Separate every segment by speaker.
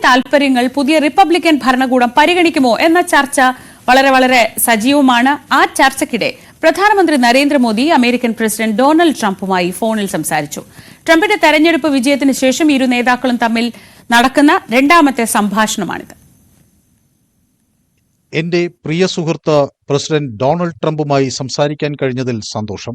Speaker 1: താൽപര്യങ്ങൾ പുതിയ റിപ്പബ്ലിക്കൻ ഭരണകൂടം പരിഗണിക്കുമോ എന്ന ചർച്ച വളരെ സജീവമാണ്. ആ ചർച്ചയ്ക്കിടെ പ്രധാനമന്ത്രി നരേന്ദ്രമോദി അമേരിക്കൻ പ്രസിഡന്റ് ഡൊണാൾഡ് ട്രംപുമായി ഫോണിൽ സംസാരിച്ചു. ട്രംപിന്റെ തെരഞ്ഞെടുപ്പ് വിജയത്തിന് ശേഷം ഇരു നേതാക്കളും തമ്മിൽ നടക്കുന്ന രണ്ടാമത്തെ സംഭാഷണമാണിത്.
Speaker 2: എന്റെ പ്രിയ സുഹൃത്ത് പ്രസിഡന്റ് ഡൊണാൾഡ് ട്രംപുമായി സംസാരിക്കാൻ കഴിഞ്ഞതിൽ സന്തോഷം.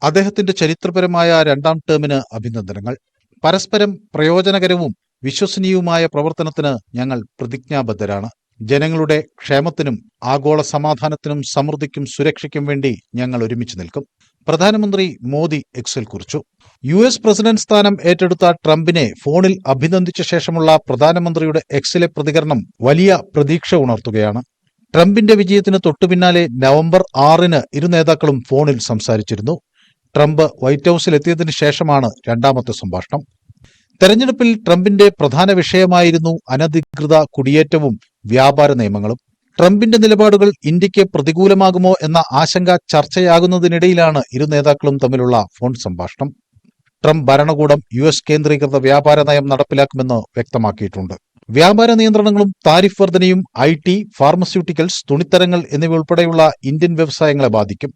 Speaker 2: അദ്ദേഹത്തിന്റെ ചരിത്രപരമായ രണ്ടാം ടേമിന് അഭിനന്ദനങ്ങൾ. പരസ്പരം പ്രയോജനകരവും വിശ്വസനീയവുമായ പ്രവർത്തനത്തിന് ഞങ്ങൾ പ്രതിജ്ഞാബദ്ധരാണ്. ജനങ്ങളുടെ ക്ഷേമത്തിനും ആഗോള സമാധാനത്തിനും സമൃദ്ധിക്കും സുരക്ഷയ്ക്കും വേണ്ടി ഞങ്ങൾ ഒരുമിച്ച് നിൽക്കും. പ്രധാനമന്ത്രി മോദി എക്സിൽ കുറിച്ചു. US പ്രസിഡന്റ് സ്ഥാനം ഏറ്റെടുത്ത ട്രംപിനെ ഫോണിൽ അഭിനന്ദിച്ച ശേഷമുള്ള പ്രധാനമന്ത്രിയുടെ എക്സിലെ പ്രതികരണം വലിയ പ്രതീക്ഷ ഉണർത്തുകയാണ്. ട്രംപിന്റെ വിജയത്തിന് തൊട്ടുപിന്നാലെ നവംബർ 6-ന് ഇരു നേതാക്കളും ഫോണിൽ സംസാരിച്ചിരുന്നു. ട്രംപ് വൈറ്റ് ഹൌസിൽ എത്തിയതിനു ശേഷമാണ് രണ്ടാമത്തെ സംഭാഷണം. തെരഞ്ഞെടുപ്പിൽ ട്രംപിന്റെ പ്രധാന വിഷയമായിരുന്നു അനധികൃത കുടിയേറ്റവും വ്യാപാര നിയമങ്ങളും. ട്രംപിന്റെ നിലപാടുകൾ ഇന്ത്യക്ക് പ്രതികൂലമാകുമോ എന്ന ആശങ്ക ചർച്ചയാകുന്നതിനിടയിലാണ് ഇരു നേതാക്കളും തമ്മിലുള്ള ഫോൺ സംഭാഷണം. ട്രംപ് ഭരണകൂടം US കേന്ദ്രീകൃത വ്യാപാര നയം നടപ്പിലാക്കുമെന്ന് വ്യക്തമാക്കിയിട്ടുണ്ട്. വ്യാപാര നിയന്ത്രണങ്ങളും താരിഫ് വർധനയും IT, ഫാർമസ്യൂട്ടിക്കൽസ്, തുണിത്തരങ്ങൾ എന്നിവ ഉൾപ്പെടെയുള്ള ഇന്ത്യൻ വ്യവസായങ്ങളെ ബാധിക്കും.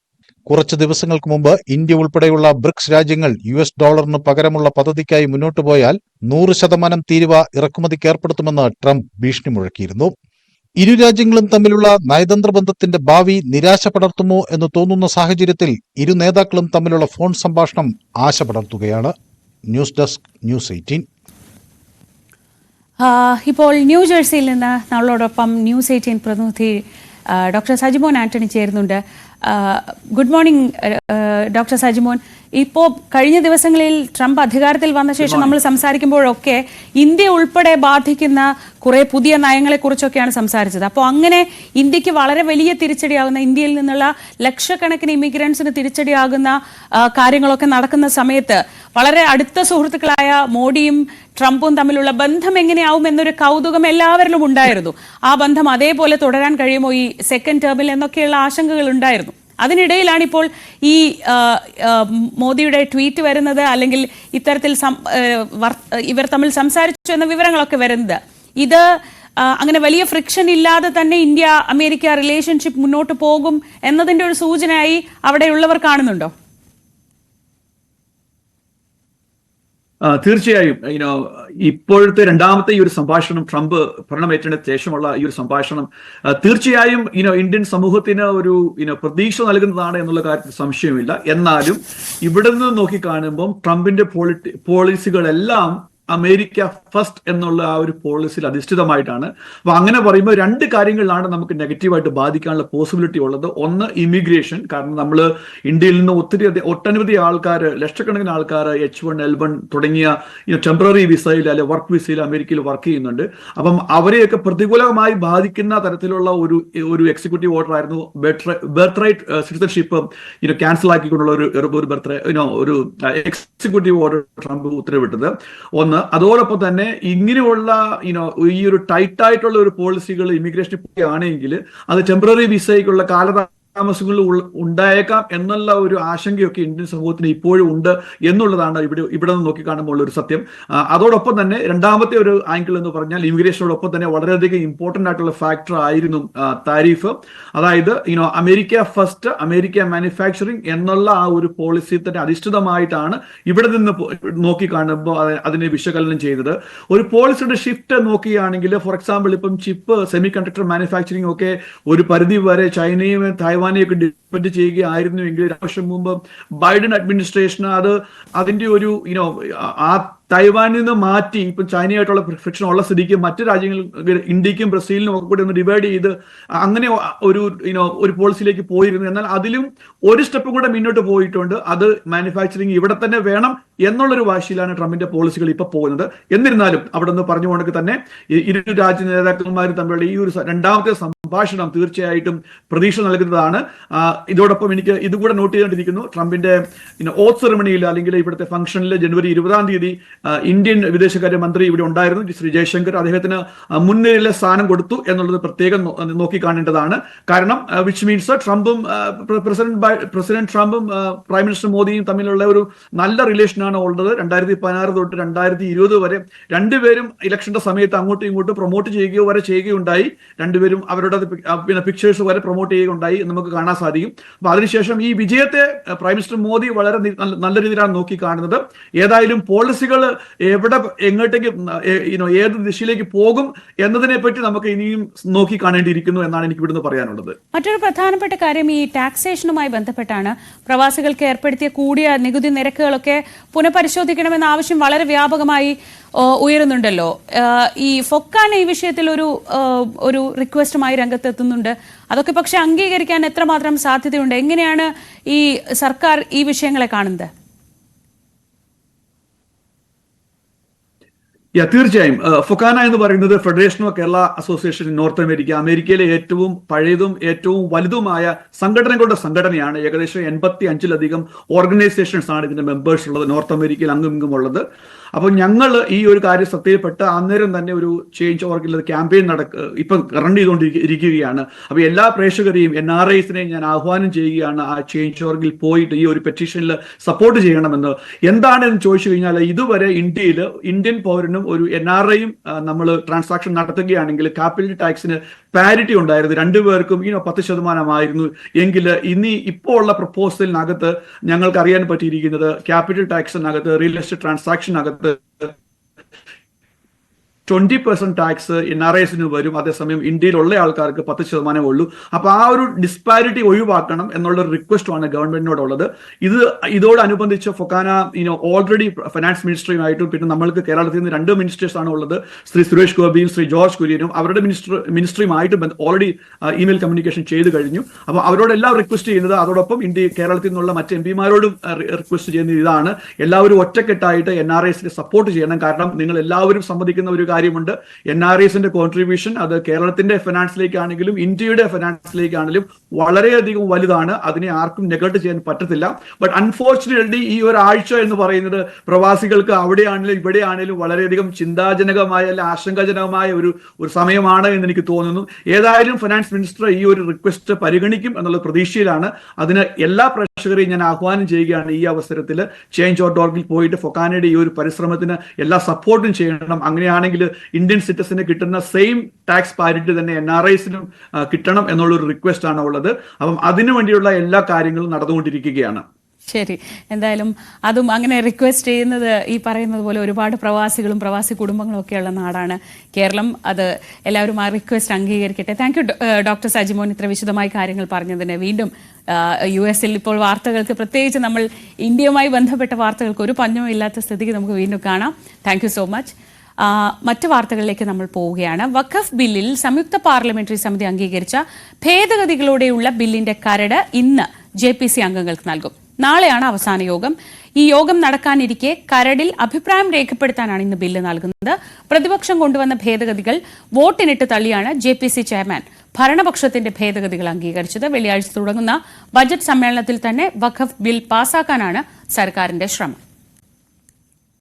Speaker 2: കുറച്ചു ദിവസങ്ങൾക്ക് മുമ്പ് ഇന്ത്യ ഉൾപ്പെടെയുള്ള ബ്രിക്സ് രാജ്യങ്ങൾ US ഡോളറിന് പകരമുള്ള പദ്ധതിക്കായി മുന്നോട്ടു പോയാൽ 100% തീരുവ ഇറക്കുമതിക്ക് ഏർപ്പെടുത്തുമെന്ന് ട്രംപ് ഭീഷണി മുഴക്കിയിരുന്നു. ഇരു രാജ്യങ്ങളും തമ്മിലുള്ള നയതന്ത്ര ബന്ധത്തിന്റെ ഭാവി നിരാശ പടർത്തുമോ എന്ന് തോന്നുന്ന സാഹചര്യത്തിൽ ഇരു നേതാക്കളും തമ്മിലുള്ള ഫോൺ സംഭാഷണം ആശ പടർത്തുകയാണ്. News desk, news 18.
Speaker 1: ഇപ്പോൾ ന്യൂജേഴ്സിയിൽ നിന്ന് നമ്മളോടൊപ്പം ന്യൂസ് 18 പ്രതിനിധി ഡോക്ടർ സജിമോൻ ആന്റണി ചേരുന്നുണ്ട്. Good morning doctor Sajimon. ഇപ്പോൾ കഴിഞ്ഞ ദിവസങ്ങളിൽ ട്രംപ് അധികാരത്തിൽ വന്ന ശേഷം നമ്മൾ സംസാരിക്കുമ്പോഴൊക്കെ ഇന്ത്യ ഉൾപ്പെടെ ബാധിക്കുന്ന കുറെ പുതിയ നയങ്ങളെക്കുറിച്ചൊക്കെയാണ് സംസാരിച്ചത്. അപ്പോൾ അങ്ങനെ ഇന്ത്യക്ക് വളരെ വലിയ തിരിച്ചടിയാകുന്ന, ഇന്ത്യയിൽ നിന്നുള്ള ലക്ഷക്കണക്കിന് ഇമിഗ്രൻസിന് തിരിച്ചടിയാകുന്ന കാര്യങ്ങളൊക്കെ നടക്കുന്ന സമയത്ത് വളരെ അടുത്ത സുഹൃത്തുക്കളായ മോഡിയും ട്രംപും തമ്മിലുള്ള ബന്ധം എങ്ങനെയാവും എന്നൊരു കൗതുകം എല്ലാവരിലും ഉണ്ടായിരുന്നു. ആ ബന്ധം അതേപോലെ തുടരാൻ കഴിയുമോ ഈ സെക്കൻഡ് ടേമിൽ എന്നൊക്കെയുള്ള ആശങ്കകൾ ഉണ്ടായിരുന്നു. അതിനിടയിലാണ് ഇപ്പോൾ ഈ മോദിയുടെ ട്വീറ്റ് വരുന്നത്, അല്ലെങ്കിൽ ഇത്തരത്തിൽ ഇവർ തമ്മിൽ സംസാരിച്ചു എന്ന വിവരങ്ങളൊക്കെ വരുന്നത്. ഇത് അങ്ങനെ വലിയ ഫ്രിക്ഷൻ ഇല്ലാതെ തന്നെ ഇന്ത്യ അമേരിക്ക റിലേഷൻഷിപ്പ് മുന്നോട്ട് പോകും എന്നതിന്റെ ഒരു സൂചനയായി അവിടെയുള്ളവർ കാണുന്നുണ്ടോ?
Speaker 3: തീർച്ചയായും ഇപ്പോഴത്തെ രണ്ടാമത്തെ ഈ ഒരു സംഭാഷണം, ട്രംപ് ഭരണമേറ്റെടുത്ത ശേഷമുള്ള ഈ ഒരു സംഭാഷണം തീർച്ചയായും ഇന്ത്യൻ സമൂഹത്തിന് ഒരു പ്രതീക്ഷ നൽകുന്നതാണ് എന്നുള്ള കാര്യത്തിൽ സംശയമില്ല. എന്നാലും ഇവിടെ നിന്ന് നോക്കിക്കാണുമ്പം ട്രംപിന്റെ പോളിസികളെല്ലാം അമേരിക്ക ഫസ്റ്റ് എന്നുള്ള ആ ഒരു പോളിസിയിൽ അധിഷ്ഠിതമായിട്ടാണ്. അപ്പൊ അങ്ങനെ പറയുമ്പോൾ രണ്ട് കാര്യങ്ങളിലാണ് നമുക്ക് നെഗറ്റീവായിട്ട് ബാധിക്കാനുള്ള പോസിബിലിറ്റി ഉള്ളത്. ഒന്ന്, ഇമിഗ്രേഷൻ. കാരണം നമ്മൾ ഇന്ത്യയിൽ നിന്ന് ഒട്ടനവധി ആൾക്കാർ, ലക്ഷക്കണക്കിന് ആൾക്കാർ H1, L1 തുടങ്ങിയ ടെമ്പററി വിസയിൽ അല്ലെ വർക്ക് വിസയിൽ അമേരിക്കയിൽ വർക്ക് ചെയ്യുന്നുണ്ട്. അപ്പം അവരെയൊക്കെ പ്രതികൂലമായി ബാധിക്കുന്ന തരത്തിലുള്ള ഒരു എക്സിക്യൂട്ടീവ് ഓർഡർ ആയിരുന്നു ബർത്ത് റൈറ്റ് സിറ്റിസൺഷിപ്പ് ക്യാൻസൽ ആക്കിക്കൊണ്ടുള്ള ഒരു എക്സിക്യൂട്ടീവ് ഓർഡർ ട്രംപ് ഉത്തരവിട്ടത്. ഒന്ന്, അതോടൊപ്പം തന്നെ ഇങ്ങനെയുള്ള ഈ ഒരു ടൈറ്റ് ആയിട്ടുള്ള ഒരു പോളിസികൾ ഇമിഗ്രേഷൻ ആണെങ്കിൽ അത് ടെമ്പററി വിസയ്ക്കുള്ള കാലതാമസങ്ങൾ ഉണ്ടായേക്കാം എന്നുള്ള ഒരു ആശങ്കയൊക്കെ ഇന്ത്യൻ സമൂഹത്തിന് ഇപ്പോഴും ഉണ്ട് എന്നുള്ളതാണ് ഇവിടെ നിന്ന് നോക്കിക്കാണുമ്പോൾ ഒരു സത്യം. അതോടൊപ്പം തന്നെ രണ്ടാമത്തെ ഒരു ആംഗിൾ എന്ന് പറഞ്ഞാൽ ഇമിഗ്രേഷനോടൊപ്പം തന്നെ വളരെയധികം ഇമ്പോർട്ടന്റ് ആയിട്ടുള്ള ഫാക്ടർ ആയിരുന്നു താരിഫ്. അതായത് അമേരിക്ക ഫസ്റ്റ്, അമേരിക്ക മാനുഫാക്ചറിങ് എന്നുള്ള ആ ഒരു പോളിസി തന്നെ അധിഷ്ഠിതമായിട്ടാണ് ഇവിടെ നിന്ന് നോക്കിക്കാണുമ്പോൾ അതിനെ വിശകലനം ചെയ്തത്. ഒരു പോളിസിയുടെ ഷിഫ്റ്റ് നോക്കുകയാണെങ്കിൽ, ഫോർ എക്സാമ്പിൾ ഇപ്പം ചിപ്പ്, സെമി കണ്ടക്ടർ മാനുഫാക്ചറിങ് ഒക്കെ ഒരു പരിധി വരെ ചൈനയും തായ്വാനെയൊക്കെ ഡിപ്പെൻഡ് ചെയ്യുകയായിരുന്നുവെങ്കിൽ 2 വർഷം മുമ്പ് ബൈഡൻ അഡ്മിനിസ്ട്രേഷൻ അതിന്റെ ഒരു ആ തായ്വാനിൽ നിന്ന് മാറ്റി ഇപ്പം ചൈനയായിട്ടുള്ള ഫ്രിക്ഷൻ ഉള്ള സ്ഥിതിക്ക് മറ്റു രാജ്യങ്ങൾ, ഇന്ത്യക്കും ബ്രസീലിനും ഒക്കെ കൂടി ഒന്ന് ഡിവൈഡ് ചെയ്ത് അങ്ങനെ ഒരു പോളിസിയിലേക്ക് പോയിരുന്നു. എന്നാൽ അതിലും ഒരു സ്റ്റെപ്പ് കൂടെ മുന്നോട്ട് പോയിട്ടുണ്ട്. അത് മാനുഫാക്ചറിങ് ഇവിടെ തന്നെ വേണം എന്നുള്ളൊരു വാശിയിലാണ് ട്രംപിന്റെ പോളിസികൾ ഇപ്പൊ പോകുന്നത്. എന്നിരുന്നാലും അവിടെ നിന്ന് പറഞ്ഞുകൊണ്ട് തന്നെ ഇരു രാജ്യ നേതാക്കന്മാരും തമ്മിലുള്ള ഈ ഒരു രണ്ടാമത്തെ സംഭാഷണം തീർച്ചയായിട്ടും പ്രതീക്ഷ നൽകുന്നതാണ്. ഇതോടൊപ്പം എനിക്ക് ഇതുകൂടെ നോട്ട് ചെയ്തുകൊണ്ടിരിക്കുന്നു, ട്രംപിന്റെ ഓത്ത് സെറമണിയിൽ അല്ലെങ്കിൽ ഇവിടുത്തെ ഫംഗ്ഷനിൽ ജനുവരി 20-ാം തീയതി ഇന്ത്യൻ വിദേശകാര്യ മന്ത്രി ഇവിടെ ഉണ്ടായിരുന്നു, ശ്രീ ജയശങ്കർ. അദ്ദേഹത്തിന് മുൻനിരയിലെ സ്ഥാനം കൊടുത്തു എന്നുള്ളത് പ്രത്യേകം നോക്കി കാണേണ്ടതാണ്. കാരണം വിച്ച് മീൻസ് ട്രംപും പ്രസിഡന്റ് ട്രംപും പ്രൈം മിനിസ്റ്റർ മോദിയും തമ്മിലുള്ള ഒരു നല്ല റിലേഷനാണ് ഉള്ളത്. 2016 തൊട്ട് 2020 വരെ രണ്ടുപേരും ഇലക്ഷന്റെ സമയത്ത് അങ്ങോട്ടും ഇങ്ങോട്ടും പ്രൊമോട്ട് ചെയ്യുകയോ വരെ ചെയ്യുകയുണ്ടായി. രണ്ടുപേരും അവരുടെ പിക്ചേഴ്സ് വരെ പ്രൊമോട്ട് ചെയ്യുകയുണ്ടായി നമുക്ക് കാണാൻ സാധിക്കും. അപ്പൊ അതിനുശേഷം ഈ വിജയത്തെ പ്രൈം മിനിസ്റ്റർ മോദി വളരെ നല്ല രീതിയിലാണ് നോക്കി കാണുന്നത്. ഏതായാലും പോളിസികൾ എവിടെ എങ്ങോട്ടേക്ക് ഏത് ദിശയിലേക്ക് പോകും എന്നതിനെ പറ്റി നമുക്ക് ഇനിയും നോക്കി കാണേണ്ടിയിരിക്കുന്നു എന്നാണ് എനിക്ക് ഇവിടുന്ന് പറയാനുള്ളത്.
Speaker 1: മറ്റൊരു പ്രധാനപ്പെട്ട കാര്യം ഈ ടാക്സേഷനുമായി ബന്ധപ്പെട്ടാണ്. പ്രവാസികൾക്ക് ഏർപ്പെടുത്തിയ കൂടിയ നികുതി നിരക്കുകളൊക്കെ പുനഃപരിശോധിക്കണമെന്ന ആവശ്യം വളരെ വ്യാപകമായി ഉയരുന്നുണ്ടല്ലോ. ഈ ഫൊക്കാന ഈ വിഷയത്തിൽ ഒരു റിക്വസ്റ്റുമായി രംഗത്തെത്തുന്നുണ്ട്. അതൊക്കെ പക്ഷെ അംഗീകരിക്കാൻ എത്രമാത്രം സാധ്യതയുണ്ട്? എങ്ങനെയാണ് ഈ സർക്കാർ ഈ വിഷയങ്ങളെ കാണുന്നത്?
Speaker 3: തീർച്ചയായും ഫൊക്കാന എന്ന് പറയുന്നത് federation of Kerala association in north America, അമേരിക്കയിലെ ഏറ്റവും പഴയതും ഏറ്റവും വലുതുമായ സംഘടനകളുടെ സംഘടനയാണ്. ഏകദേശം 85-ലധികം ഓർഗനൈസേഷൻസ് ആണ് ഇതിന്റെ മെമ്പേഴ്സ് ഉള്ളത്, നോർത്ത് അമേരിക്കയിൽ അങ്ങും ഉള്ളത്. അപ്പോൾ ഞങ്ങൾ ഈ ഒരു കാര്യം ശ്രദ്ധയിൽപ്പെട്ട് അന്നേരം തന്നെ ഒരു ചേഞ്ച് ഓർഗിൽ ക്യാമ്പയിൻ ഇപ്പം റൺ ചെയ്തുകൊണ്ടിരിക്കുകയാണ്. അപ്പോൾ എല്ലാ പ്രേക്ഷകരെയും NRIസിനെയും ഞാൻ ആഹ്വാനം ചെയ്യുകയാണ്, ആ ചേഞ്ച് ഓർഗിൽ പോയിട്ട് ഈ ഒരു പെറ്റീഷനിൽ സപ്പോർട്ട് ചെയ്യണമെന്ന്. എന്താണെന്ന് ചോദിച്ചു കഴിഞ്ഞാൽ, ഇതുവരെ ഇന്ത്യയിൽ ഇന്ത്യൻ പൗരനും ഒരു NRIയും നമ്മൾ ട്രാൻസാക്ഷൻ നടത്തുകയാണെങ്കിൽ ക്യാപിറ്റൽ ടാക്സിന് പാരിറ്റി ഉണ്ടായിരുന്നു. രണ്ടുപേർക്കും 10% എങ്കിൽ ഇപ്പോൾ ഉള്ള പ്രപ്പോസലിനകത്ത് ഞങ്ങൾക്ക് അറിയാൻ പറ്റിയിരിക്കുന്നത് ക്യാപിറ്റൽ ടാക്സിനകത്ത് റിയൽ എസ്റ്റേറ്റ് ട്രാൻസാക്ഷനകത്ത് 20% ടാക്സ് NRIസിന് വരും. അതേസമയം ഇന്ത്യയിലുള്ള ആൾക്കാർക്ക് 10% ഉള്ളൂ. അപ്പൊ ആ ഒരു ഡിസ്പാരിറ്റി ഒഴിവാക്കണം എന്നുള്ള റിക്വസ്റ്റാണ് ഗവൺമെന്റിനോടുള്ളത്. ഇതോടനുബന്ധിച്ച് ഫൊക്കാന ഓൾറെഡി ഫിനാൻസ് മിനിസ്റ്ററിയുമായിട്ടും പിന്നെ നമ്മൾക്ക് കേരളത്തിൽ നിന്ന് 2 മിനിസ്റ്റേഴ്സ് ആണ് ഉള്ളത്, ശ്രീ സുരേഷ് ഗോപിയും ശ്രീ ജോർജ് കുര്യനും. അവരുടെ മിനിസ്റ്ററിയുമായിട്ട് ഓൾറെഡി ഇമെയിൽ കമ്മ്യൂണിക്കേഷൻ ചെയ്തു കഴിഞ്ഞു. അപ്പൊ അവരോടെല്ലാം റിക്വസ്റ്റ് ചെയ്യുന്നത്, അതോടൊപ്പം കേരളത്തിൽ നിന്നുള്ള മറ്റ് MP-മാരോടും റിക്വസ്റ്റ് ചെയ്യുന്നത് ഇതാണ്, എല്ലാവരും ഒറ്റക്കെട്ടായിട്ട് NRIസിനെ സപ്പോർട്ട് ചെയ്യണം. കാരണം നിങ്ങൾ എല്ലാവരും സമ്മതിക്കുന്ന ഒരു കാര്യമുണ്ട്, NRIസിന്റെ കോൺട്രിബ്യൂഷൻ അത് കേരളത്തിന്റെ ഫിനാൻസിലേക്കാണെങ്കിലും ഇന്ത്യയുടെ ഫിനാൻസിലേക്കാണെങ്കിലും വളരെയധികം വലുതാണ്. അതിനെ ആർക്കും നെഗറ്റ് ചെയ്യാൻ പറ്റത്തില്ല. ബട്ട് അൺഫോർച്ചുനേറ്റ്ലി ഈ ഒരാഴ്ച എന്ന് പറയുന്നത് പ്രവാസികൾക്ക് അവിടെയാണെങ്കിലും ഇവിടെയാണെങ്കിലും വളരെയധികം ചിന്താജനകമായ അല്ല ആശങ്കാജനകമായ ഒരു സമയമാണ് എന്ന് എനിക്ക് തോന്നുന്നു. ഏതായാലും ഫിനാൻസ് മിനിസ്റ്റർ ഈ ഒരു റിക്വസ്റ്റ് പരിഗണിക്കും എന്നുള്ള പ്രതീക്ഷയിലാണ്. അതിന് എല്ലാ പ്രേക്ഷകരെയും ഞാൻ ആഹ്വാനം ചെയ്യുകയാണ്, ഈ അവസരത്തിൽ change.org പോയിട്ട് ഫൊക്കാനയുടെ ഈ ഒരു പരിശ്രമത്തിന് എല്ലാ സപ്പോർട്ടും ചെയ്യണം. അങ്ങനെയാണെങ്കിൽ ഇന്ത്യൻ സിറ്റിസന് കിട്ടുന്ന സെയിം ടാക്സ് പാരിറ്റി തന്നെ NRIസിനും കിട്ടണം എന്നുള്ളൊരു റിക്വസ്റ്റ് ആണ് ഉള്ളത്. അപ്പം അതിനു വേണ്ടിയുള്ള എല്ലാ കാര്യങ്ങളും നടന്നുകൊണ്ടിരിക്കുകയാണ്.
Speaker 1: ശരി, എന്തായാലും അതും അങ്ങനെ റിക്വസ്റ്റ് ചെയ്യുന്നത് ഈ പറയുന്നത് പോലെ ഒരുപാട് പ്രവാസികളും പ്രവാസി കുടുംബങ്ങളും ഒക്കെയുള്ള നാടാണ് കേരളം. അത് എല്ലാവരും ആ റിക്വസ്റ്റ് അംഗീകരിക്കട്ടെ. താങ്ക് യു ഡോക്ടർ സജിമോൻ, ഇത്ര വിശദമായി കാര്യങ്ങൾ പറഞ്ഞതിന്. വീണ്ടും US-ൽ ഇപ്പോൾ വാർത്തകൾക്ക്, പ്രത്യേകിച്ച് നമ്മൾ ഇന്ത്യയുമായി ബന്ധപ്പെട്ട വാർത്തകൾക്ക് ഒരു പഞ്ഞവും ഇല്ലാത്ത സ്ഥിതിക്ക് നമുക്ക് വീണ്ടും കാണാം. Thank you so much. മറ്റ് വാർത്തകളിലേക്ക് നമ്മൾ പോവുകയാണ്. വഖഫ് ബില്ലിൽ സംയുക്ത പാർലമെന്ററി സമിതി അംഗീകരിച്ച ഭേദഗതികളോടെയുള്ള ബില്ലിന്റെ കരട് ഇന്ന് JPC അംഗങ്ങൾക്ക് നൽകും. നാളെയാണ് അവസാന യോഗം. ഈ യോഗം നടക്കാനിരിക്കെ കരടിൽ അഭിപ്രായം രേഖപ്പെടുത്താനാണ് ഇന്ന് ബില്ല് നൽകുന്നത്. പ്രതിപക്ഷം കൊണ്ടുവന്ന ഭേദഗതികൾ വോട്ടിനിട്ട് തള്ളിയാണ് JPC ചെയർമാൻ ഭരണപക്ഷത്തിന്റെ ഭേദഗതികൾ അംഗീകരിച്ചത്. വെള്ളിയാഴ്ച തുടങ്ങുന്ന ബജറ്റ് സമ്മേളനത്തിൽ തന്നെ വഖഫ് ബിൽ പാസാക്കാനാണ് സർക്കാരിന്റെ ശ്രമം.